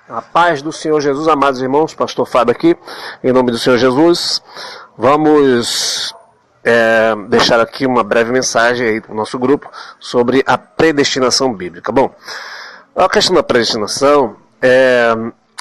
A paz do Senhor Jesus, amados irmãos, pastor Fábio aqui, em nome do Senhor Jesus. Vamos deixar aqui uma breve mensagem aí para o nosso grupo sobre a predestinação bíblica. Bom, a questão da predestinação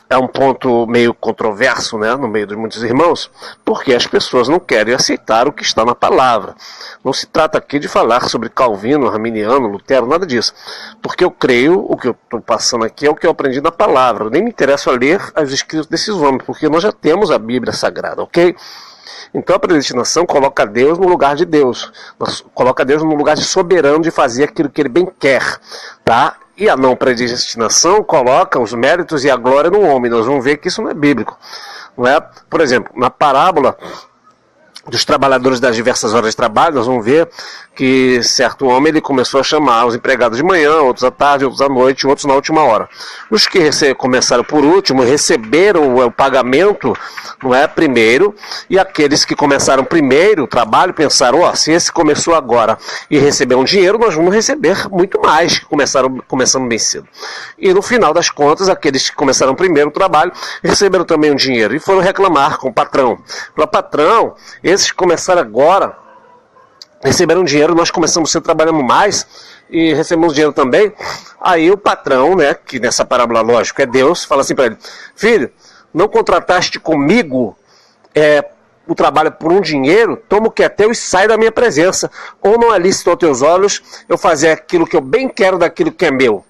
é um ponto meio controverso, né, no meio de muitos irmãos, porque as pessoas não querem aceitar o que está na palavra. Não se trata aqui de falar sobre Calvino, Arminiano, Lutero, nada disso. Porque eu creio, o que eu estou passando aqui é o que eu aprendi na palavra. Eu nem me interesso a ler os escritos desses homens, porque nós já temos a Bíblia Sagrada, ok? Então a predestinação coloca Deus no lugar de Deus. Coloca Deus no lugar de soberano de fazer aquilo que Ele bem quer, tá? E a não predestinação coloca os méritos e a glória no homem. Nós vamos ver que isso não é bíblico. Não é? Por exemplo, na parábola dos trabalhadores das diversas horas de trabalho, nós vamos ver que certo homem ele começou a chamar os empregados de manhã, outros à tarde, outros à noite, outros na última hora. Os que começaram por último receberam o pagamento, não é, primeiro, e aqueles que começaram primeiro o trabalho pensaram, se esse começou agora e recebeu um dinheiro, nós vamos receber muito mais, que começando bem cedo. E no final das contas, aqueles que começaram primeiro o trabalho receberam também um dinheiro e foram reclamar com o patrão. Para patrão, esses que começaram agora receberam dinheiro, nós começamos a trabalhando mais e recebemos dinheiro também. Aí o patrão, né, que nessa parábola lógico é Deus, fala assim para ele: filho, não contrataste comigo o trabalho por um dinheiro? Toma o que é teu e sai da minha presença. Ou não é lícito aos teus olhos eu fazer aquilo que eu bem quero daquilo que é meu?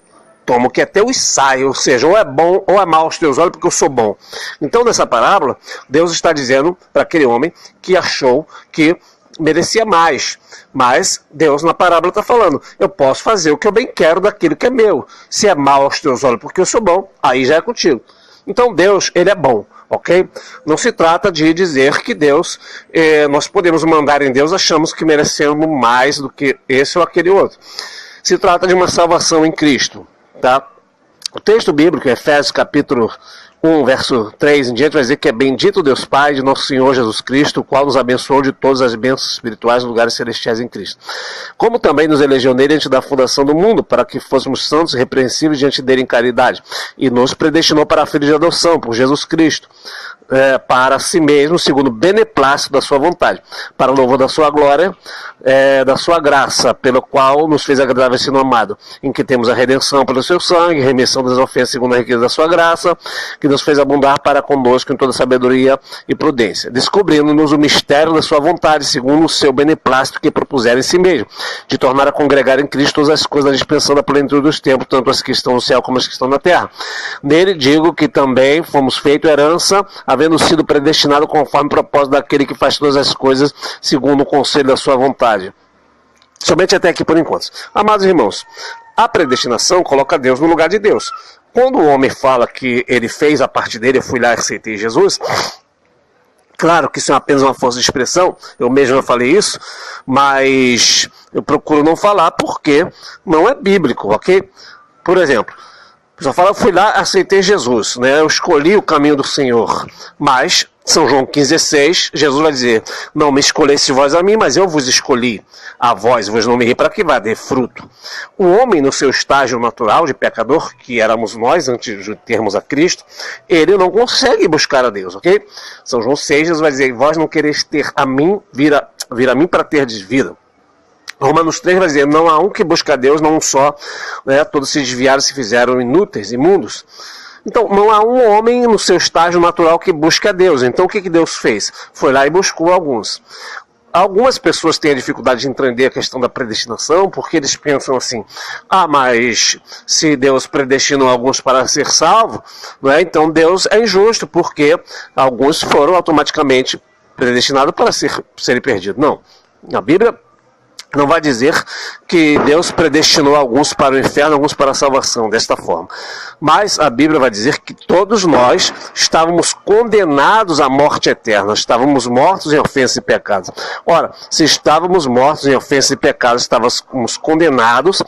Toma o que é teu e sai, ou seja, ou é bom ou é mal aos teus olhos porque eu sou bom. Então nessa parábola, Deus está dizendo para aquele homem que achou que merecia mais. Mas Deus na parábola está falando, eu posso fazer o que eu bem quero daquilo que é meu. Se é mal aos teus olhos porque eu sou bom, aí já é contigo. Então Deus, Ele é bom, ok? Não se trata de dizer que Deus, nós podemos mandar em Deus, achamos que merecemos mais do que esse ou aquele outro. Se trata de uma salvação em Cristo, tá? O texto bíblico, Efésios capítulo 1, verso 3 em diante, vai dizer que é bendito Deus Pai de nosso Senhor Jesus Cristo, o qual nos abençoou de todas as bênçãos espirituais nos lugares celestiais em Cristo. Como também nos elegeu nele antes da fundação do mundo, para que fôssemos santos e repreensíveis diante dele em caridade, e nos predestinou para a filha de adoção, por Jesus Cristo, para si mesmo, segundo o beneplácito da sua vontade, para o louvor da sua glória, da sua graça, pelo qual nos fez agradável ser amado, em que temos a redenção pelo seu sangue, remissão das ofensas segundo a riqueza da sua graça, que nos fez abundar para conosco em toda sabedoria e prudência, descobrindo-nos o mistério da sua vontade, segundo o seu beneplácito que propuseram em si mesmo, de tornar a congregar em Cristo todas as coisas da dispensação da plenitude dos tempos, tanto as que estão no céu como as que estão na terra. Nele digo que também fomos feitos herança, havendo sido predestinado conforme o propósito daquele que faz todas as coisas segundo o conselho da sua vontade. Somente até aqui por enquanto. Amados irmãos, a predestinação coloca Deus no lugar de Deus. Quando o homem fala que ele fez a parte dele, eu fui lá e aceitei Jesus, claro que isso é apenas uma força de expressão, eu mesmo já falei isso, mas eu procuro não falar porque não é bíblico, ok? Por exemplo, a pessoa fala, eu fui lá, aceitei Jesus, né? Eu escolhi o caminho do Senhor. Mas, São João 15,16, Jesus vai dizer, não me escolheste vós a mim, mas eu vos escolhi a vós, vos nomeei para que vá dar fruto. O homem, no seu estágio natural de pecador, que éramos nós antes de termos a Cristo, ele não consegue buscar a Deus, ok? São João 6, Jesus vai dizer, vós não quereis ter a mim, vir a mim para terdes vida. Romanos 3 vai dizer, não há um que busca a Deus, não um só, né? Todos se desviaram e se fizeram inúteis, imundos. Então, não há um homem no seu estágio natural que busca a Deus. Então, o que Deus fez? Foi lá e buscou alguns. Algumas pessoas têm a dificuldade de entender a questão da predestinação, porque eles pensam assim, mas se Deus predestinou alguns para ser salvo, não é? Então Deus é injusto, porque alguns foram automaticamente predestinados para serem perdidos. Não, a Bíblia não vai dizer que Deus predestinou alguns para o inferno, alguns para a salvação, desta forma. Mas a Bíblia vai dizer que todos nós estávamos condenados à morte eterna, estávamos mortos em ofensas e pecados. Ora, se estávamos mortos em ofensas e pecados, estávamos condenados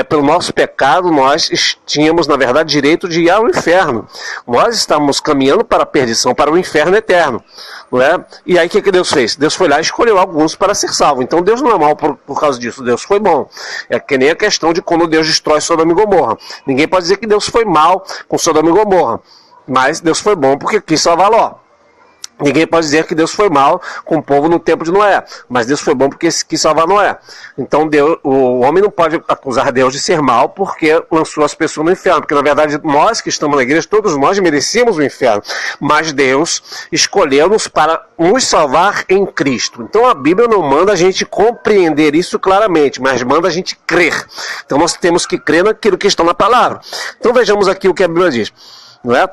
pelo nosso pecado, nós tínhamos, na verdade, direito de ir ao inferno. Nós estávamos caminhando para a perdição, para o inferno eterno. não é? E aí o que Deus fez? Deus foi lá e escolheu alguns para ser salvo. Então Deus não é mal por causa disso, Deus foi bom. É que nem a questão de quando Deus destrói Sodoma e Gomorra. Ninguém pode dizer que Deus foi mal com Sodoma e Gomorra, mas Deus foi bom porque quis salvar Ló. Ninguém pode dizer que Deus foi mal com o povo no tempo de Noé, mas Deus foi bom porque quis salvar Noé. Então o homem não pode acusar Deus de ser mal porque lançou as pessoas no inferno, porque na verdade nós que estamos na igreja, todos nós merecíamos o inferno, mas Deus escolheu-nos para nos salvar em Cristo. Então a Bíblia não manda a gente compreender isso claramente, mas manda a gente crer. Então nós temos que crer naquilo que está na palavra. Então vejamos aqui o que a Bíblia diz, não é?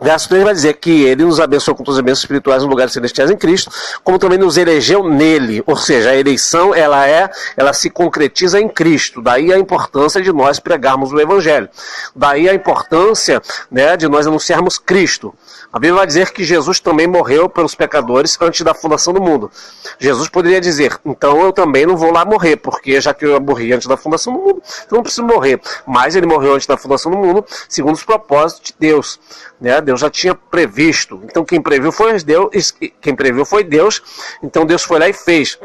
Verso 3 vai dizer que ele nos abençoou com todas as bênçãos espirituais nos lugares celestiais em Cristo, como também nos elegeu nele. Ou seja, a eleição ela se concretiza em Cristo. Daí a importância de nós pregarmos o Evangelho. Daí a importância, né, de nós anunciarmos Cristo. A Bíblia vai dizer que Jesus também morreu pelos pecadores antes da fundação do mundo. Jesus poderia dizer, então eu também não vou lá morrer, porque já que eu morri antes da fundação do mundo, então não preciso morrer. Mas ele morreu antes da fundação do mundo, segundo os propósitos de Deus. Né? Deus já tinha previsto. Então quem previu foi Deus, então Deus foi lá e fez.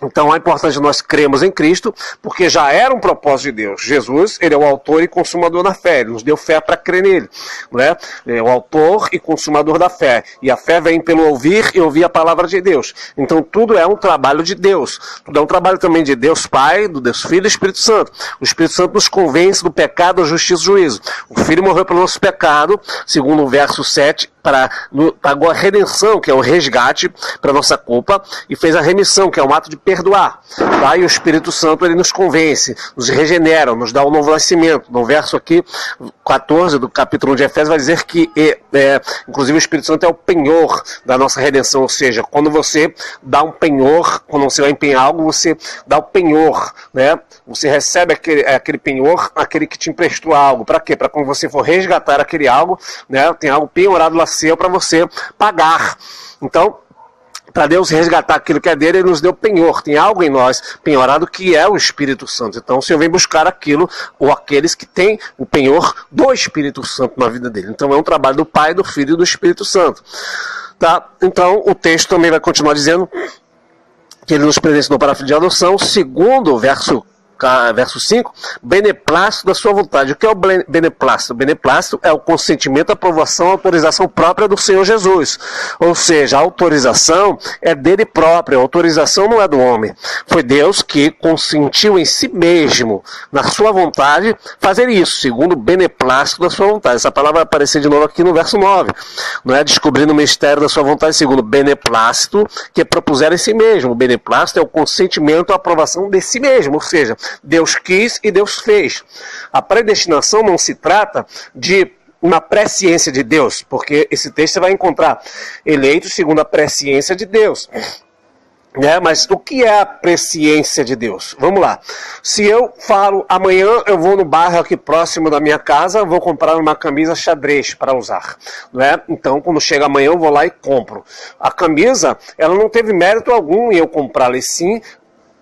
Então é importante nós cremos em Cristo, porque já era um propósito de Deus. Jesus, ele é o autor e consumador da fé, ele nos deu fé para crer nele, não é? Ele é o autor e consumador da fé, e a fé vem pelo ouvir e ouvir a palavra de Deus. Então tudo é um trabalho de Deus, tudo é um trabalho também de Deus Pai, do Deus Filho e do Espírito Santo. O Espírito Santo nos convence do pecado, da justiça e do juízo. O Filho morreu pelo nosso pecado, segundo o verso 7, pagou a redenção, que é o resgate para nossa culpa, e fez a remissão, que é um ato de perdoar. Tá? E o Espírito Santo, ele nos convence, nos regenera, nos dá um novo nascimento. No verso aqui, 14 do capítulo 1 de Efésios, vai dizer que, inclusive, o Espírito Santo é o penhor da nossa redenção, ou seja, quando você dá um penhor, quando você vai empenhar algo, você dá o penhor, né? Você recebe aquele penhor, aquele que te emprestou algo. Para quê? Para quando você for resgatar aquele algo, né? Tem algo penhorado lá seu para você pagar. Então, para Deus resgatar aquilo que é dele, ele nos deu penhor. Tem algo em nós penhorado que é o Espírito Santo. Então o Senhor vem buscar aquilo, ou aqueles que têm o penhor do Espírito Santo na vida dele. Então é um trabalho do Pai, do Filho e do Espírito Santo. Tá? Então o texto também vai continuar dizendo que ele nos predestinou para a filha de adoção, segundo o verso 5, beneplácito da sua vontade. O que é o beneplácito? O beneplácito é o consentimento, aprovação, autorização própria do Senhor Jesus. Ou seja, a autorização é dele próprio, a autorização não é do homem. Foi Deus que consentiu em si mesmo, na sua vontade, fazer isso, segundo o beneplácito da sua vontade. Essa palavra vai aparecer de novo aqui no verso 9. Não é? Descobrindo o mistério da sua vontade, segundo o beneplácito que propuseram em si mesmo. O beneplácito é o consentimento, a aprovação de si mesmo, ou seja, Deus quis e Deus fez. A predestinação não se trata de uma presciência de Deus, porque esse texto você vai encontrar eleitos segundo a presciência de Deus. Mas o que é a presciência de Deus? Vamos lá. Se eu falo, amanhã eu vou no bairro aqui próximo da minha casa, vou comprar uma camisa xadrez para usar. Então, quando chega amanhã, eu vou lá e compro. A camisa, ela não teve mérito algum em eu comprá-la, e sim,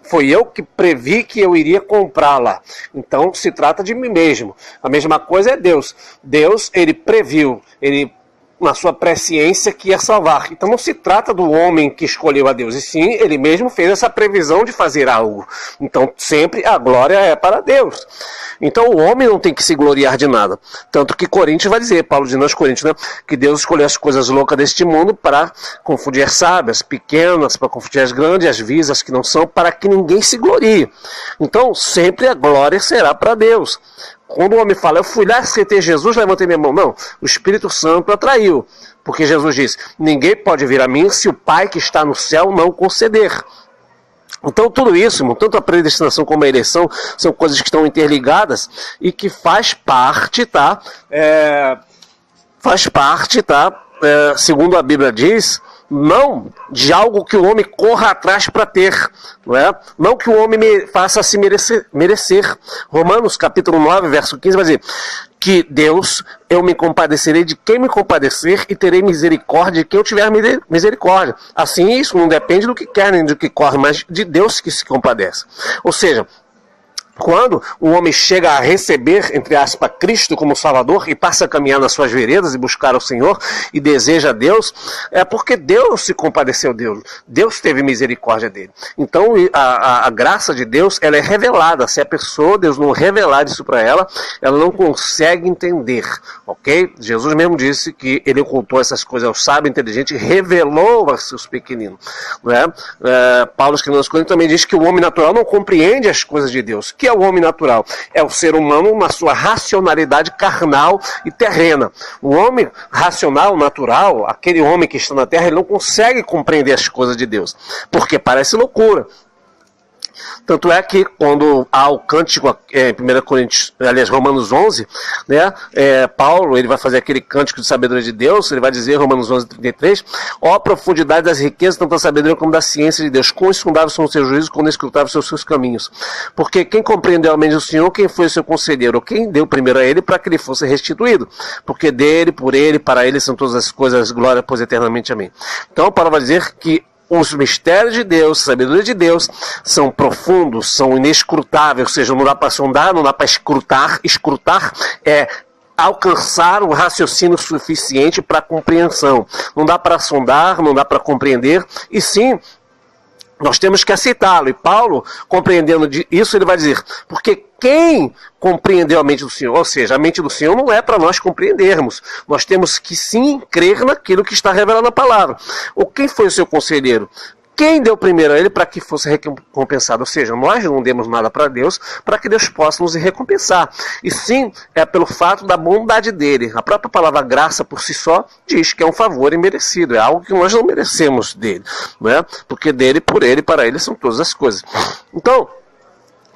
foi eu que previ que eu iria comprá-la. Então se trata de mim mesmo. A mesma coisa é Deus. Deus, ele previu, ele na sua presciência que ia salvar. Então não se trata do homem que escolheu a Deus, e sim, ele mesmo fez essa previsão de fazer algo. Então sempre a glória é para Deus. Então o homem não tem que se gloriar de nada. Tanto que Coríntios vai dizer, Paulo diz aos Coríntios, né, que Deus escolheu as coisas loucas deste mundo para confundir as sábias, pequenas, para confundir as grandes, as visas que não são, para que ninguém se glorie. Então sempre a glória será para Deus. Quando o homem fala, eu fui lá, aceitei Jesus, levantei minha mão. Não, o Espírito Santo atraiu. Porque Jesus disse, ninguém pode vir a mim se o Pai que está no céu não conceder. Então tudo isso, tanto a predestinação como a eleição, são coisas que estão interligadas e que faz parte, segundo a Bíblia diz, não de algo que o homem corra atrás para ter, não é? Não que o homem faça se merecer. Romanos capítulo 9, verso 15 vai dizer que Deus, eu me compadecerei de quem me compadecer e terei misericórdia de quem eu tiver misericórdia. Assim, isso não depende do que quer nem do que corre, mas de Deus que se compadece. Ou seja, Quando o homem chega a receber, entre aspas, Cristo como Salvador e passa a caminhar nas suas veredas e buscar o Senhor e deseja a Deus, é porque Deus se compadeceu dele. Deus teve misericórdia dele. Então a graça de Deus, ela é revelada. Se a pessoa, Deus não revelar isso para ela, ela não consegue entender, ok? Jesus mesmo disse que ele ocultou essas coisas ao sábio, inteligente, e revelou a seus pequeninos. Não é? Paulo, escrevendo as coisas, também diz que o homem natural não compreende as coisas de Deus. O que é o homem natural? É o ser humano na sua racionalidade carnal e terrena. O homem racional, natural, aquele homem que está na terra, ele não consegue compreender as coisas de Deus, porque parece loucura. Tanto é que quando há o cântico em 1 Coríntios, aliás, Romanos 11, né, Paulo ele vai fazer aquele cântico de sabedoria de Deus, ele vai dizer, Romanos 11, 33, ó profundidade das riquezas, tanto da sabedoria como da ciência de Deus, quão insondáveis são os seus juízos, quão inescrutáveis são os seus caminhos. Porque quem compreendeu a mente do Senhor, quem foi o seu conselheiro, quem deu primeiro a ele para que ele fosse restituído? Porque dele, por ele, para ele são todas as coisas, glória, pois eternamente amém. Então Paulo vai dizer que os mistérios de Deus, a sabedoria de Deus, são profundos, são inescrutáveis, ou seja, não dá para sondar, não dá para escrutar. Escrutar é alcançar o raciocínio suficiente para compreensão. Não dá para sondar, não dá para compreender, e sim, nós temos que aceitá-lo. E Paulo, compreendendo isso, ele vai dizer, porque quem compreendeu a mente do Senhor? Ou seja, a mente do Senhor não é para nós compreendermos. Nós temos que sim crer naquilo que está revelado na palavra. Ou quem foi o seu conselheiro? Quem deu primeiro a ele para que fosse recompensado? Ou seja, nós não demos nada para Deus para que Deus possa nos recompensar. E sim, é pelo fato da bondade dele. A própria palavra graça por si só diz que é um favor imerecido. É algo que nós não merecemos dele. Não é? Porque dele, por ele, para ele são todas as coisas. Então,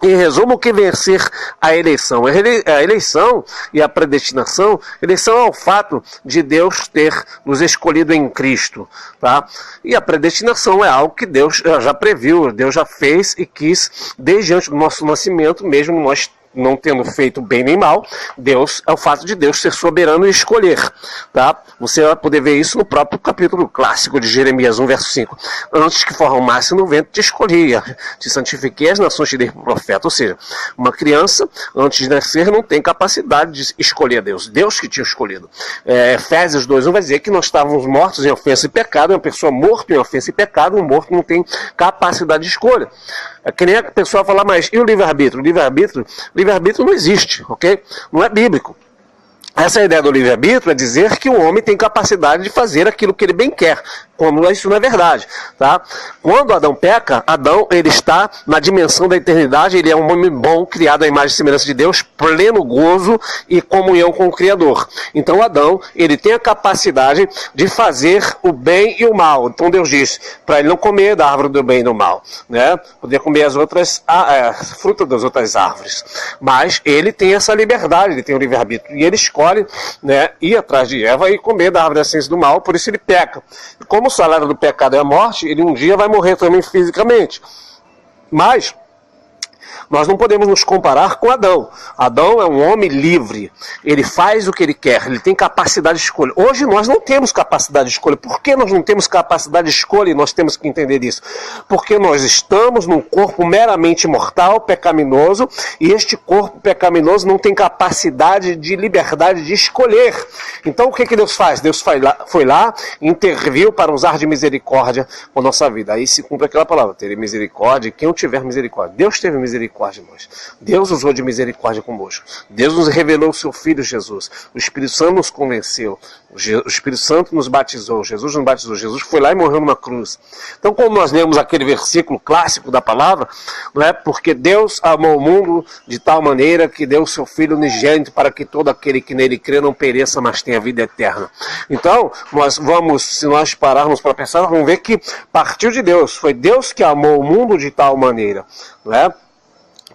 em resumo, o que vem a ser a eleição? A eleição e a predestinação, eleição é o fato de Deus ter nos escolhido em Cristo, tá? E a predestinação é algo que Deus já previu, Deus já fez e quis desde antes do nosso nascimento, mesmo nós não tendo feito bem nem mal. Deus, é o fato de Deus ser soberano e escolher, tá? Você vai poder ver isso no próprio capítulo clássico de Jeremias 1, verso 5. Antes que formasse no ventre te escolhia, te santifiquei, as nações te dei por profeta. Ou seja, uma criança, antes de nascer, não tem capacidade de escolher Deus. Deus que tinha escolhido. Efésios 2:1 vai dizer que nós estávamos mortos em ofensa e pecado. Uma pessoa morta em ofensa e pecado, um morto não tem capacidade de escolha. É que nem a pessoa falar, mas e o livre-arbítrio? Livre-arbítrio não existe, ok? Não é bíblico. Essa ideia do livre-arbítrio é dizer que o homem tem capacidade de fazer aquilo que ele bem quer, quando isso não é verdade, tá? Quando Adão peca, Adão ele está na dimensão da eternidade, ele é um homem bom, criado à imagem e semelhança de Deus, pleno gozo e comunhão com o Criador. Então Adão, ele tem a capacidade de fazer o bem e o mal. Então Deus diz para ele não comer da árvore do bem e do mal, né? Poder comer as outras frutas das outras árvores. Mas ele tem essa liberdade, ele tem o livre-arbítrio, e ele escolhe, né, ir atrás de Eva e comer da árvore da ciência do mal, por isso ele peca. Como o salário do pecado é a morte, ele um dia vai morrer também fisicamente. Mas nós não podemos nos comparar com Adão. Adão é um homem livre. Ele faz o que ele quer. Ele tem capacidade de escolha. Hoje nós não temos capacidade de escolha. Por que nós não temos capacidade de escolha? E nós temos que entender isso. Porque nós estamos num corpo meramente mortal, pecaminoso, e este corpo pecaminoso não tem capacidade de liberdade de escolher. Então o que Deus faz? Deus foi lá, interviu para usar de misericórdia com a nossa vida. Aí se cumpre aquela palavra, terei misericórdia, quem eu tiver misericórdia. Deus teve misericórdia de nós. Deus usou de misericórdia conosco. Deus nos revelou o seu Filho Jesus. O Espírito Santo nos convenceu. O Espírito Santo nos batizou. Jesus nos batizou. Jesus foi lá e morreu numa cruz. Então, como nós lemos aquele versículo clássico da palavra, não é? Porque Deus amou o mundo de tal maneira que deu o seu Filho unigênito para que todo aquele que nele crê não pereça, mas tenha vida eterna. Então, se nós pararmos para pensar, nós vamos ver que partiu de Deus. Foi Deus que amou o mundo de tal maneira, não é?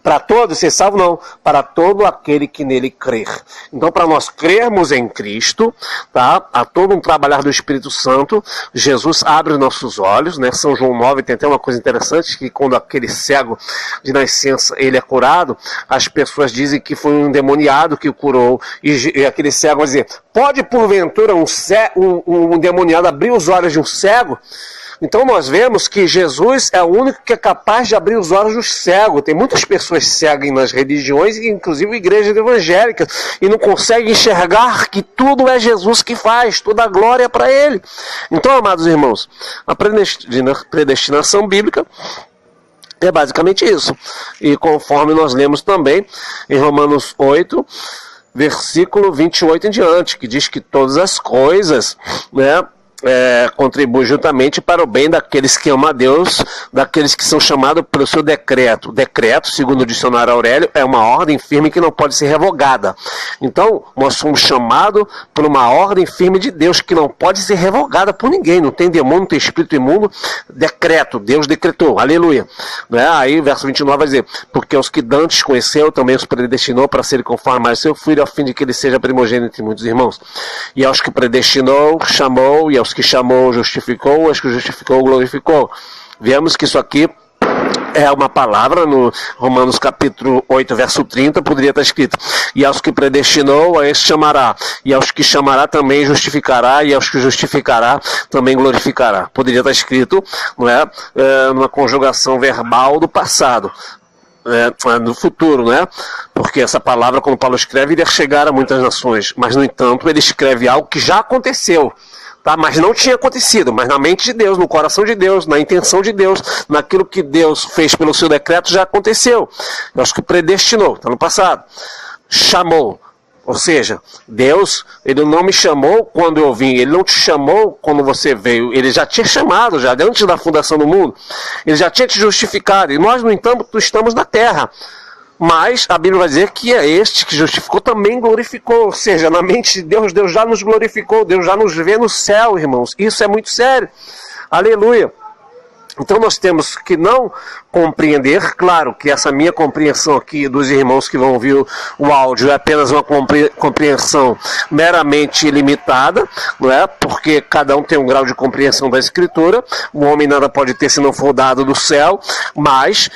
Para todos, ser salvo não, para todo aquele que nele crer. Então, para nós crermos em Cristo, tá? Há todo um trabalhar do Espírito Santo. Jesus abre os nossos olhos, né? São João 9 tem até uma coisa interessante, que quando aquele cego de nascença, ele é curado, as pessoas dizem que foi um endemoniado que o curou, e aquele cego vai dizer, pode porventura um endemoniado abrir os olhos de um cego? Então nós vemos que Jesus é o único que é capaz de abrir os olhos dos cegos. Tem muitas pessoas cegas nas religiões, inclusive igrejas evangélicas, e não conseguem enxergar que tudo é Jesus que faz, toda a glória é para Ele. Então, amados irmãos, a predestinação bíblica é basicamente isso. E conforme nós lemos também em Romanos 8, versículo 28 em diante, que diz que todas as coisas, né, contribui juntamente para o bem daqueles que amam a Deus, daqueles que são chamados pelo seu decreto. O decreto, segundo o dicionário Aurélio, é uma ordem firme que não pode ser revogada. Então, nós somos chamados por uma ordem firme de Deus que não pode ser revogada por ninguém. Não tem demônio, não tem espírito imundo. Decreto, Deus decretou, aleluia. Aí, verso 29 vai dizer: porque os que dantes conheceu, também os predestinou para serem conforme a seu filho, a fim de que ele seja primogênito entre muitos irmãos. E aos que predestinou, chamou, e aos que chamou, justificou, aos que justificou, glorificou. Vemos que isso aqui é uma palavra no Romanos capítulo 8, verso 30, poderia estar escrito: e aos que predestinou, a esse chamará, e aos que chamará também justificará, e aos que justificará também glorificará. Poderia estar escrito, não é, numa conjugação verbal do passado. No futuro, né? Porque essa palavra, quando Paulo escreve, iria chegar a muitas nações, mas no entanto ele escreve algo que já aconteceu, tá? Mas não tinha acontecido, mas na mente de Deus, no coração de Deus, na intenção de Deus, naquilo que Deus fez pelo seu decreto, já aconteceu. Eu acho que predestinou, está no passado. Chamou. Ou seja, Deus, Ele não me chamou quando eu vim, Ele não te chamou quando você veio, Ele já tinha chamado, já antes da fundação do mundo, Ele já tinha te justificado, e nós, no entanto, estamos na terra. Mas a Bíblia vai dizer que é este que justificou também glorificou, ou seja, na mente de Deus, Deus já nos glorificou, Deus já nos vê no céu, irmãos. Isso é muito sério. Aleluia. Então nós temos que não compreender, claro que essa minha compreensão aqui dos irmãos que vão ouvir o áudio é apenas uma compreensão meramente limitada, não é? Porque cada um tem um grau de compreensão da Escritura, o homem nada pode ter se não for dado do céu, mas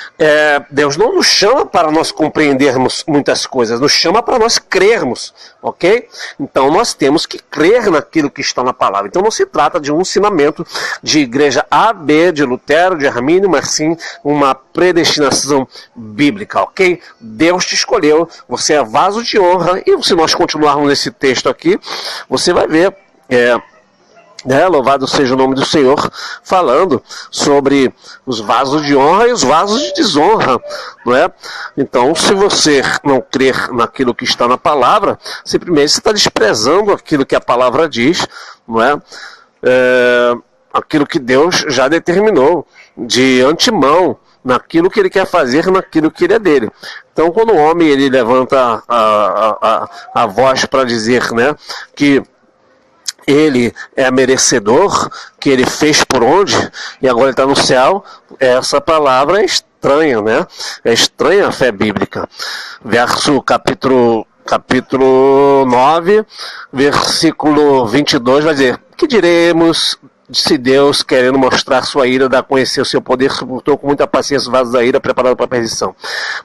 Deus não nos chama para nós compreendermos muitas coisas, nos chama para nós crermos, ok? Então nós temos que crer naquilo que está na palavra. Então não se trata de um ensinamento de igreja A, B, de Lutero, de Armínio, mas sim uma predestinação bíblica, ok? Deus te escolheu, você é vaso de honra, e se nós continuarmos nesse texto aqui, você vai ver, louvado seja o nome do Senhor, falando sobre os vasos de honra e os vasos de desonra, não é? Então, se você não crer naquilo que está na palavra, simplesmente você está desprezando aquilo que a palavra diz, não é? Aquilo que Deus já determinou de antemão, naquilo que Ele quer fazer, naquilo que Ele é dele. Então, quando o homem ele levanta a voz para dizer, né, que ele é merecedor, que ele fez por onde, e agora ele está no céu, essa palavra é estranha, né? É estranha a fé bíblica. Verso capítulo 9, versículo 22, vai dizer: que diremos se Deus, querendo mostrar sua ira, dá a conhecer o seu poder, suportou com muita paciência os vasos da ira preparado para a perdição,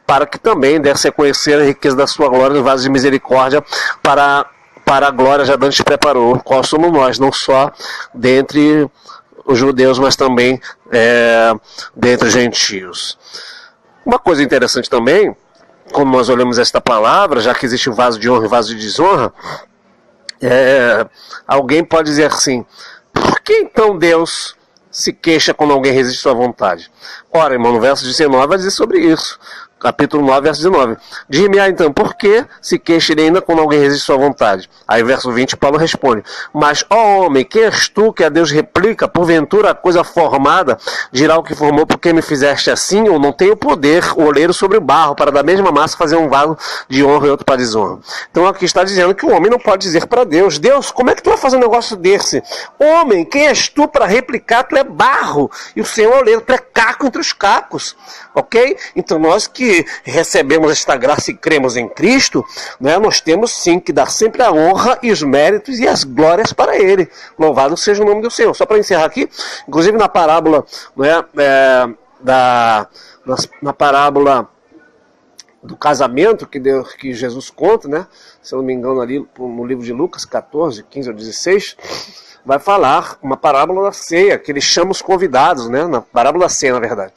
para que também desse a conhecer a riqueza da sua glória nos vasos de misericórdia, para a glória já antes preparou, qual somos nós, não só dentre os judeus, mas também dentre os gentios. Uma coisa interessante também, quando nós olhamos esta palavra, já que existe o vaso de honra e o vaso de desonra, alguém pode dizer assim: por que então Deus se queixa quando alguém resiste à sua vontade? Ora, irmão, no verso 19 vai dizer sobre isso. Capítulo 9, verso 19. Diz-me então, por que se queixa ele ainda quando alguém resiste à sua vontade? Aí, verso 20, Paulo responde: mas, ó homem, quem és tu que a Deus replica? Porventura a coisa formada dirá o que formou, porque me fizeste assim? Ou não tenho poder, o oleiro sobre o barro, para da mesma massa fazer um vaso de honra e outro para desonra? Então aqui está dizendo que o homem não pode dizer para Deus: Deus, como é que tu vai fazer um negócio desse? Homem, quem és tu para replicar? Tu é barro, e o Senhor é oleiro, tu é caco entre os cacos. Ok? Então nós que recebemos esta graça e cremos em Cristo, né, nós temos sim que dar sempre a honra e os méritos e as glórias para Ele. Louvado seja o nome do Senhor. Só para encerrar aqui, inclusive na parábola, né, na parábola do casamento que Jesus conta, né, se eu não me engano ali no livro de Lucas 14, 15 ou 16, vai falar uma parábola da ceia, que ele chama os convidados, né? Na parábola da ceia, na verdade.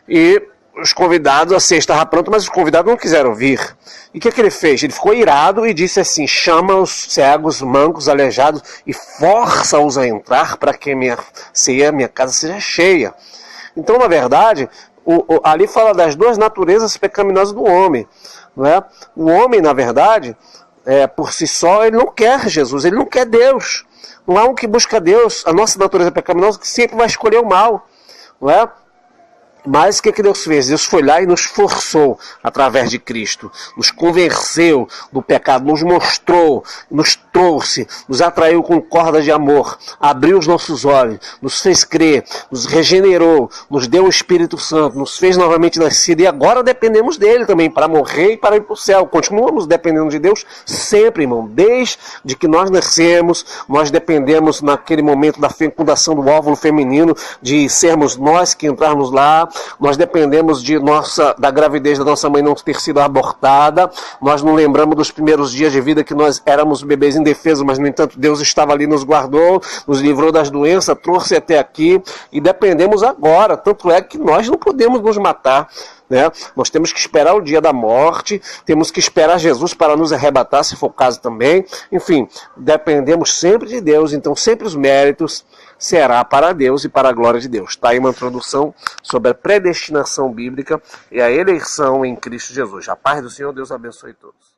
E os convidados, a ceia estava pronta, mas os convidados não quiseram vir. E o que ele fez? Ele ficou irado e disse assim: chama os cegos, mancos, aleijados e força-os a entrar para que minha ceia, minha casa seja cheia. Então, na verdade, ali fala das duas naturezas pecaminosas do homem. Não é? O homem, na verdade, por si só, ele não quer Jesus, ele não quer Deus. Não há um que busca Deus. A nossa natureza pecaminosa que sempre vai escolher o mal. Não é? Mas o que Deus fez? Deus foi lá e nos forçou através de Cristo, nos convenceu do pecado, nos mostrou, nos trouxe, nos atraiu com cordas de amor, abriu os nossos olhos, nos fez crer, nos regenerou, nos deu o Espírito Santo, nos fez novamente nascido e agora dependemos dele também para morrer e para ir para o céu. Continuamos dependendo de Deus sempre, irmão. Desde que nós nascemos, nós dependemos naquele momento da fecundação do óvulo feminino, de sermos nós que entrarmos lá. Nós dependemos da gravidez da nossa mãe não ter sido abortada. Nós não lembramos dos primeiros dias de vida que nós éramos bebês indefesos, mas no entanto Deus estava ali, nos guardou, nos livrou das doenças, trouxe até aqui e dependemos agora. Tanto é que nós não podemos nos matar. Né? Nós temos que esperar o dia da morte, temos que esperar Jesus para nos arrebatar, se for o caso também. Enfim, dependemos sempre de Deus, então sempre os méritos será para Deus e para a glória de Deus. Está aí uma introdução sobre a predestinação bíblica e a eleição em Cristo Jesus. A paz do Senhor, Deus abençoe todos.